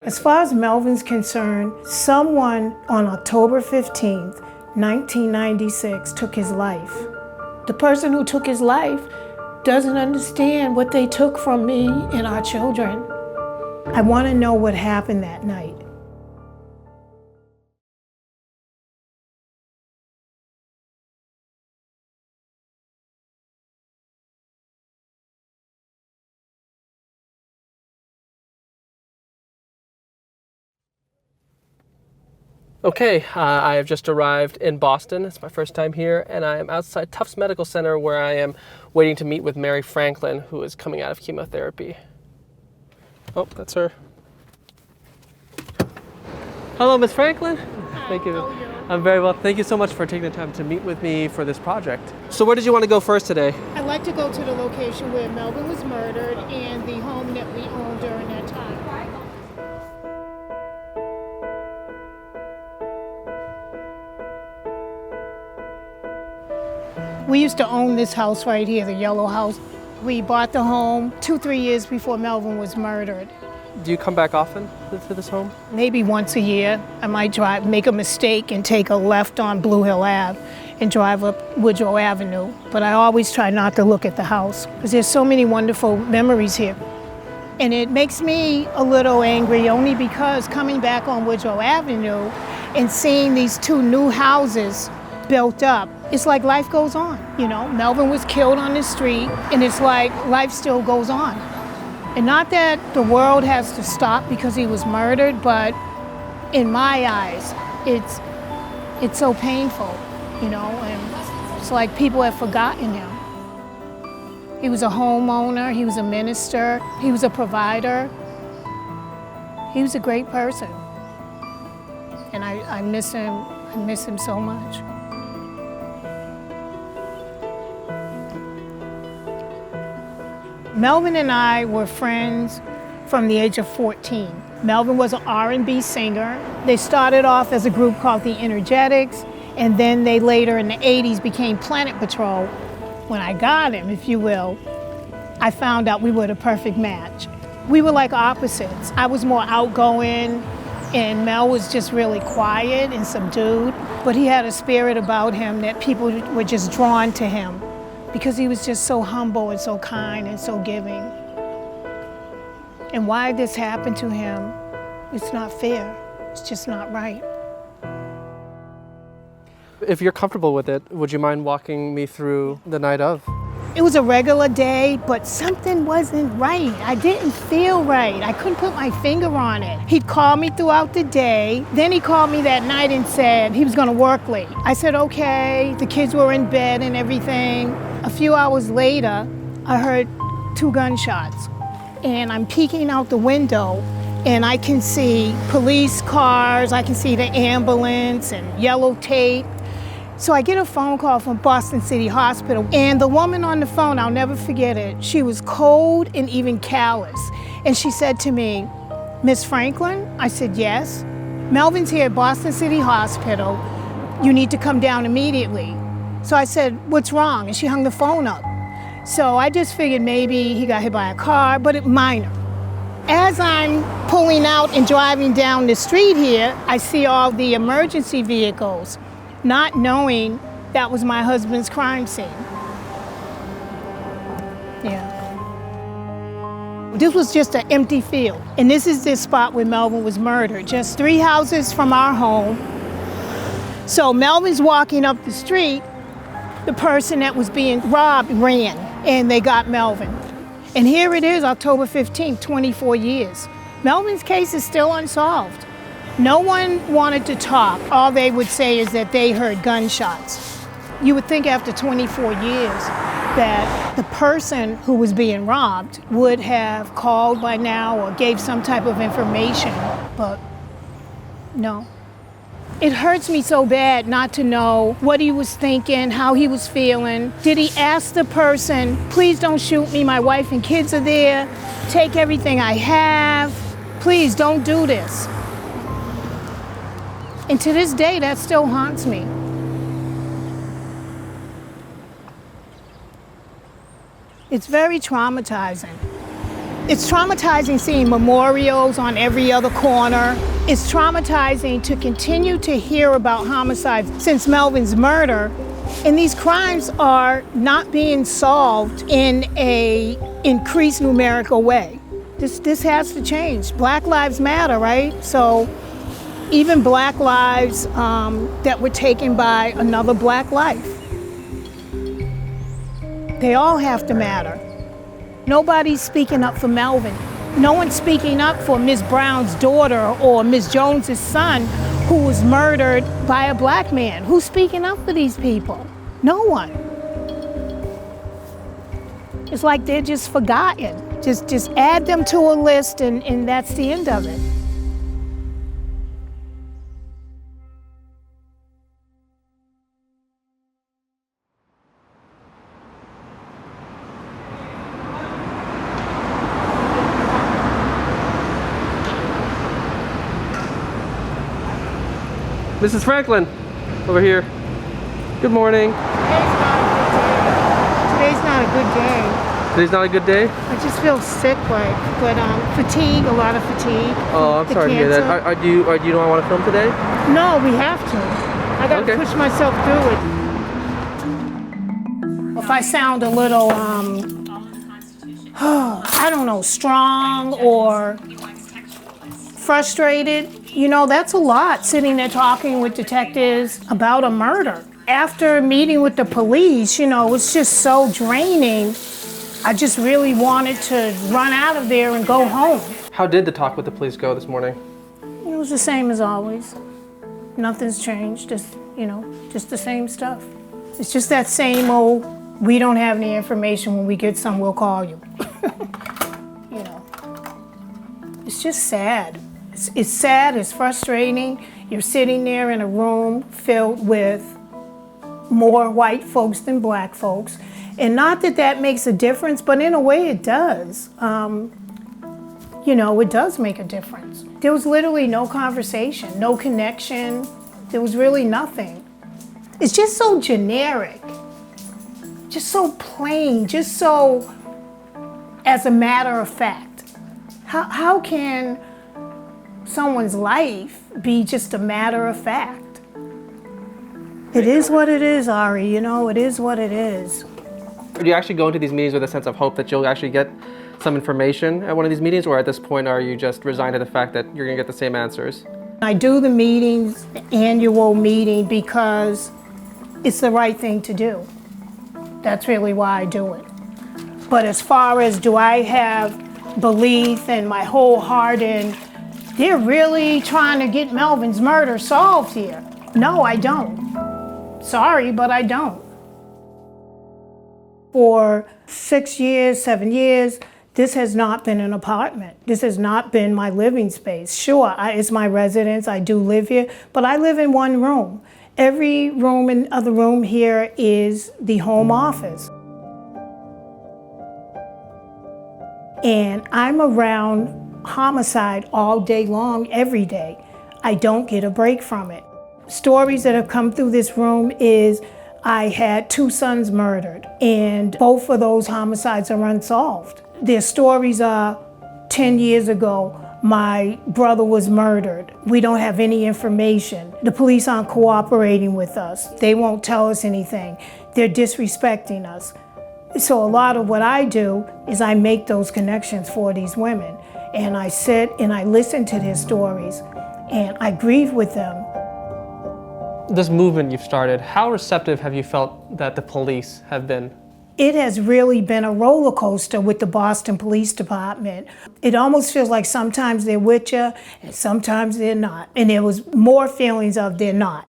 As far as Melvin's concerned, someone on October 15th, 1996 took his life. The person who took his life doesn't understand what they took from me and our children. I want to know what happened that night. Okay, I have just arrived in Boston. It's my first time here, and I am outside Tufts Medical Center where I am waiting to meet with Mary Franklin, who is coming out of chemotherapy. Oh, that's her. Hello, Ms. Franklin. Hi, Thank you. how are you? I'm very well. Thank you so much for taking the time to meet with me for this project. So where did you want to go first today? I'd like to go to the location where Melvin was murdered and the home that we owned during that time. We used to own this house right here, the yellow house. We bought the home 2-3 years before Melvin was murdered. Do you come back often to this home? Maybe once a year, I might make a mistake and take a left on Blue Hill Ave and drive up Woodrow Avenue. But I always try not to look at the house because there's so many wonderful memories here. And it makes me a little angry only because coming back on Woodrow Avenue and seeing these two new houses built up, it's like life goes on, you know? Melvin was killed on the street and it's like life still goes on. And not that the world has to stop because he was murdered, but in my eyes, it's so painful, you know, and it's like people have forgotten him. He was a homeowner, he was a minister, he was a provider. He was a great person. And I miss him so much. Melvin and I were friends from the age of 14. Melvin was an R&B singer. They started off as a group called the Energetics, and then they later in the 80s became Planet Patrol. When I got him, if you will, I found out we were the perfect match. We were like opposites. I was more outgoing, and Mel was just really quiet and subdued, but he had a spirit about him that people were just drawn to him, because he was just so humble and so kind and so giving. And why this happened to him, it's not fair. It's just not right. If you're comfortable with it, would you mind walking me through the night of? It was a regular day, but something wasn't right. I didn't feel right. I couldn't put my finger on it. He'd call me throughout the day. Then he called me that night and said he was gonna work late. I said, okay. The kids were in bed and everything. A few hours later, I heard 2 gunshots. And I'm peeking out the window and I can see police cars, I can see the ambulance and yellow tape. So I get a phone call from Boston City Hospital, and the woman on the phone, I'll never forget it, she was cold and even callous. And she said to me, Miss Franklin? I said, yes. Melvin's here at Boston City Hospital. You need to come down immediately. So I said, what's wrong? And she hung the phone up. So I just figured maybe he got hit by a car, but minor. As I'm pulling out and driving down the street here, I see all the emergency vehicles, not knowing that was my husband's crime scene. Yeah. This was just an empty field. And this is the spot where Melvin was murdered, just 3 houses from our home. So Melvin's walking up the street, the person that was being robbed ran, and they got Melvin. And here it is, October 15th, 24 years. Melvin's case is still unsolved. No one wanted to talk. All they would say is that they heard gunshots. You would think after 24 years that the person who was being robbed would have called by now or gave some type of information, but no. It hurts me so bad not to know what he was thinking, how he was feeling. Did he ask the person, please don't shoot me, my wife and kids are there, take everything I have, please don't do this. And to this day, that still haunts me. It's very traumatizing. It's traumatizing seeing memorials on every other corner. It's traumatizing to continue to hear about homicides since Melvin's murder. And these crimes are not being solved in an increased numerical way. This has to change. Black lives matter, right? So even black lives that were taken by another black life, they all have to matter. Nobody's speaking up for Melvin. No one's speaking up for Ms. Brown's daughter or Ms. Jones's son who was murdered by a black man. Who's speaking up for these people? No one. It's like they're just forgotten. Just add them to a list and that's the end of it. Mrs. Franklin, over here. Good morning. Today's not a good day. Today's not a good day? I just feel sick, but fatigue, a lot of fatigue. Oh, I'm sorry to hear that. Do you don't want to film today? No, we have to. I got to push myself through it. If I sound a little, I don't know, strong or frustrated, that's a lot, sitting there talking with detectives about a murder. After meeting with the police, it's just so draining. I just really wanted to run out of there and go home. How did the talk with the police go this morning? It was the same as always. Nothing's changed, just the same stuff. It's just that same old, we don't have any information, when we get some, we'll call you. It's just sad. It's sad, it's frustrating. You're sitting there in a room filled with more white folks than black folks. And not that that makes a difference, but in a way it does. It does make a difference. There was literally no conversation, no connection. There was really nothing. It's just so generic, just so plain, just so as a matter of fact. How can someone's life be just a matter of fact? It is what it is, Ari, it is what it is. Do you actually go into these meetings with a sense of hope that you'll actually get some information at one of these meetings, or at this point are you just resigned to the fact that you're gonna get the same answers? I do the meetings, the annual meeting, because it's the right thing to do. That's really why I do it. But as far as do I have belief and my whole heart in, they're really trying to get Melvin's murder solved here. No, I don't. Sorry, but I don't. For 6 years, 7 years, this has not been an apartment. This has not been my living space. Sure, it's my residence, I do live here, but I live in one room. Every room in other room here is the home office. And I'm around homicide all day long, every day. I don't get a break from it. Stories that have come through this room is I had 2 sons murdered, and both of those homicides are unsolved. Their stories are 10 years ago, my brother was murdered. We don't have any information. The police aren't cooperating with us. They won't tell us anything. They're disrespecting us. So a lot of what I do is I make those connections for these women. And I sit and I listen to their stories and I grieve with them. This movement you've started, how receptive have you felt that the police have been? It has really been a roller coaster with the Boston Police Department. It almost feels like sometimes they're with you and sometimes they're not. And there was more feelings of they're not.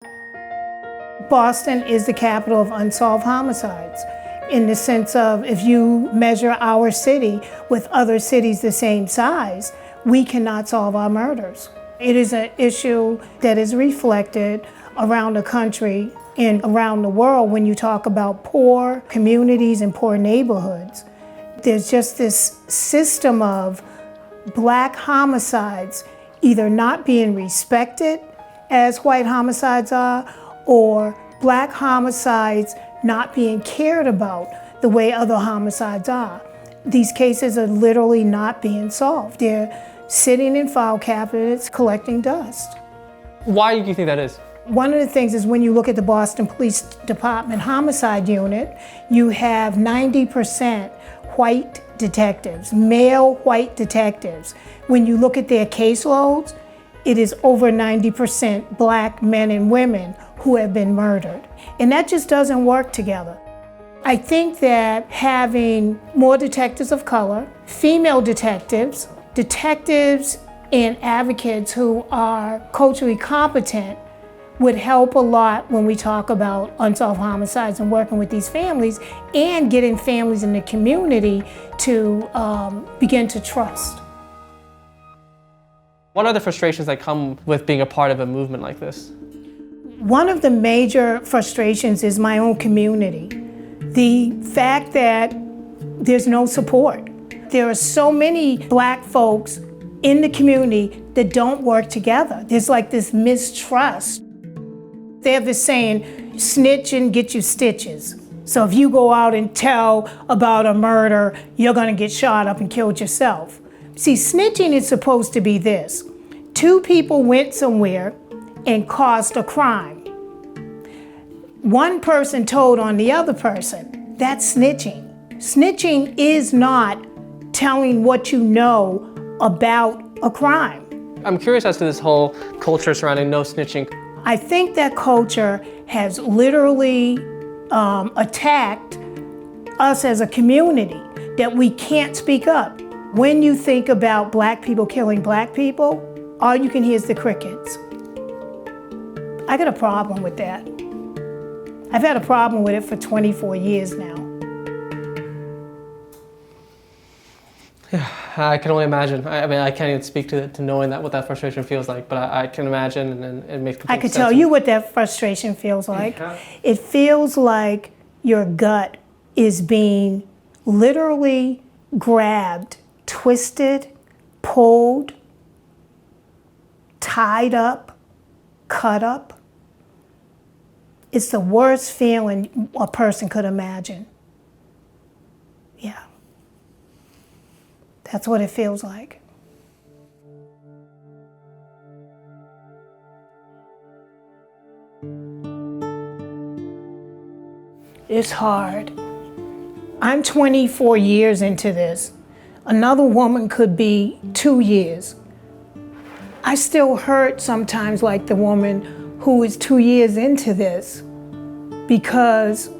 Boston is the capital of unsolved homicides, in the sense of if you measure our city with other cities the same size, we cannot solve our murders. It is an issue that is reflected around the country and around the world when you talk about poor communities and poor neighborhoods. There's just this system of black homicides either not being respected as white homicides are, or black homicides not being cared about the way other homicides are. These cases are literally not being solved. They're sitting in file cabinets collecting dust. Why do you think that is? One of the things is when you look at the Boston Police Department Homicide Unit, you have 90% white detectives, male white detectives. When you look at their caseloads, it is over 90% black men and women who have been murdered. And that just doesn't work together. I think that having more detectives of color, female detectives, detectives and advocates who are culturally competent would help a lot when we talk about unsolved homicides and working with these families and getting families in the community to begin to trust. What are the frustrations that come with being a part of a movement like this? One of the major frustrations is my own community. The fact that there's no support. There are so many black folks in the community that don't work together. There's like this mistrust. They have this saying, snitch and get you stitches. So if you go out and tell about a murder, you're gonna get shot up and killed yourself. See, snitching is supposed to be this. Two people went somewhere and caused a crime. One person told on the other person. That's snitching. Snitching is not telling what you know about a crime. I'm curious as to this whole culture surrounding no snitching. I think that culture has literally attacked us as a community, that we can't speak up. When you think about black people killing black people, all you can hear is the crickets. I got a problem with that. I've had a problem with it for 24 years now. Yeah, I can only imagine. I mean, I can't even speak to knowing that what that frustration feels like, but I can imagine and it makes complete I could sense. tell you what that frustration feels like. Yeah. It feels like your gut is being literally grabbed, twisted, pulled, tied up, cut up. It's the worst feeling a person could imagine. Yeah. That's what it feels like. It's hard. I'm 24 years into this. Another woman could be 2 years. I still hurt sometimes like the woman who is 2 years into this, because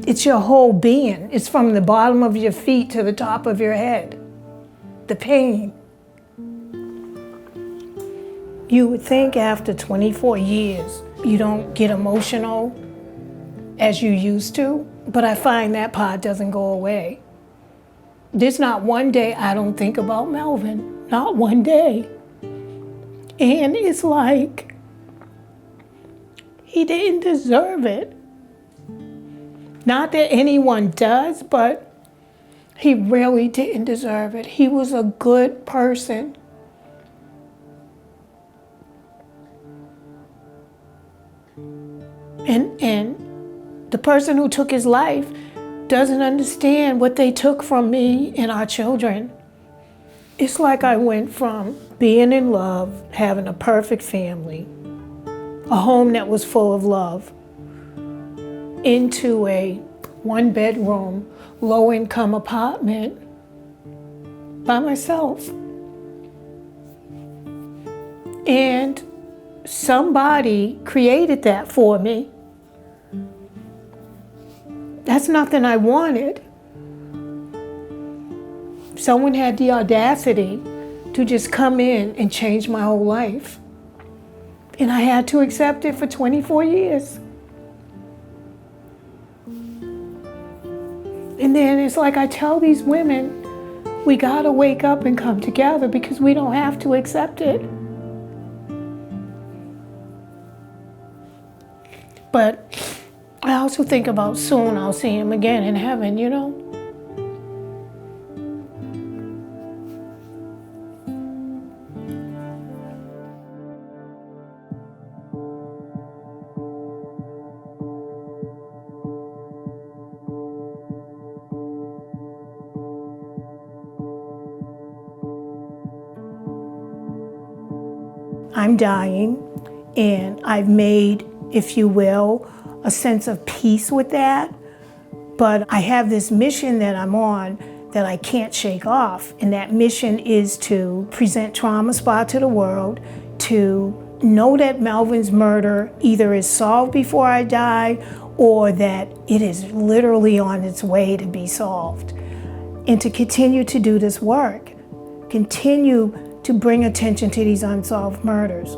it's your whole being. It's from the bottom of your feet to the top of your head. The pain. You would think after 24 years, you don't get emotional as you used to, but I find that part doesn't go away. There's not one day I don't think about Melvin, not one day. And it's like, he didn't deserve it. Not that anyone does, but he really didn't deserve it. He was a good person. And the person who took his life doesn't understand what they took from me and our children. It's like I went from being in love, having a perfect family, a home that was full of love, into a one-bedroom, low-income apartment by myself. And somebody created that for me. That's nothing I wanted. Someone had the audacity to just come in and change my whole life. And I had to accept it for 24 years. And then it's like I tell these women, we gotta wake up and come together because we don't have to accept it. But I also think about soon I'll see him again in heaven, you know? I'm dying, and I've made, if you will, a sense of peace with that. But I have this mission that I'm on that I can't shake off, and that mission is to present Trauma Spa to the world, to know that Melvin's murder either is solved before I die or that it is literally on its way to be solved. And to continue to do this work, continue to bring attention to these unsolved murders.